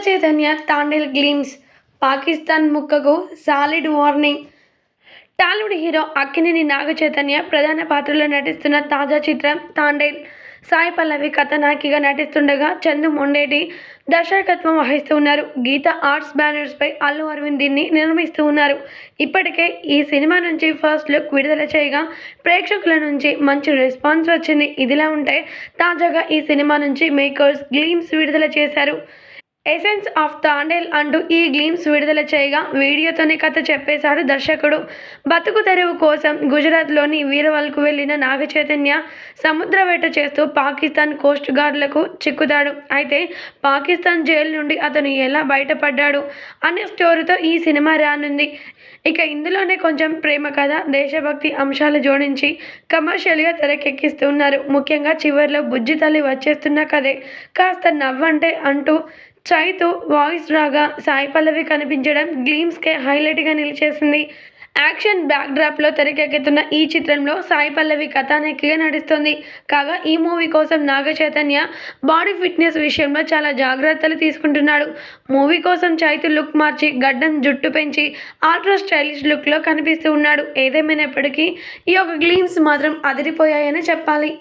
Chaitanya Thandel glimpse Pakistan ముక్కకు solid warning. Tollywood hero Akkineni Naga Chaitanya ప్రధాన పాత్రలో నటిస్తున్న తాజా చిత్రం తాండేల్. సాయి పల్లవి కథానాయికగా నటిస్తుండగా చందు మొండేటి దర్శకత్వం వహిస్తూ ఉన్నారు. గీత ఆర్ట్స్ బ్యానర్స్పై అల్లు అరవింద్ దీన్ని నిర్మిస్తూ ఉన్నారు. ఇప్పటికే ఈ సినిమా నుంచి ఫస్ట్ లుక్ విడుదల చేయగా ప్రేక్షకుల నుంచి మంచి రెస్పాన్స్ వచ్చింది. ఇదిలా ఉంటే తాజాగా ఈ సినిమా నుంచి మేకర్స్ గ్లిమ్స్ విడుదల చేశారు. ఎసెన్స్ ఆఫ్ తాండేల్ అంటూ ఈ గ్లిమ్స్ విడుదల చేయగా వీడియోతోనే కథ చెప్పేశాడు దర్శకుడు. బతుకు తెరువు కోసం గుజరాత్లోని వీరవల్కు వెళ్లిన నాగ చైతన్య సముద్ర వేట చేస్తూ పాకిస్తాన్ కోస్ట్ గార్డులకు చిక్కుతాడు. అయితే పాకిస్తాన్ జైలు నుండి అతను ఎలా బయటపడ్డాడు అనే స్టోరీతో ఈ సినిమా రానుంది. ఇక ఇందులోనే కొంచెం ప్రేమ కథ, దేశభక్తి అంశాలు జోడించి కమర్షియల్గా తెరకెక్కిస్తున్నారు. ముఖ్యంగా చివర్లో బుజ్జి తల్లి వచ్చేస్తున్న కథే కాస్త నవ్వంటే అంటూ చైతు వాయిస్ రాగా సాయి పల్లవి కనిపించడం గ్లిమ్స్కే హైలైట్గా నిలిచేసింది. యాక్షన్ బ్యాక్డ్రాప్లో తెరకెక్కుతున్న ఈ చిత్రంలో సాయి పల్లవి కథానాయికగా నటిస్తోంది. కాగా ఈ మూవీ కోసం నాగ చైతన్య బాడీ ఫిట్నెస్ విషయంలో చాలా జాగ్రత్తలు తీసుకుంటున్నాడు. మూవీ కోసం చైతు లుక్ మార్చి గడ్డం జుట్టు పెంచి అల్ట్రా స్టైలిష్ లుక్లో కనిపిస్తూ ఉన్నాడు. ఏదేమైనప్పటికీ ఈ యొక్క గ్లిమ్స్ మాత్రం అదిరిపోయాయని చెప్పాలి.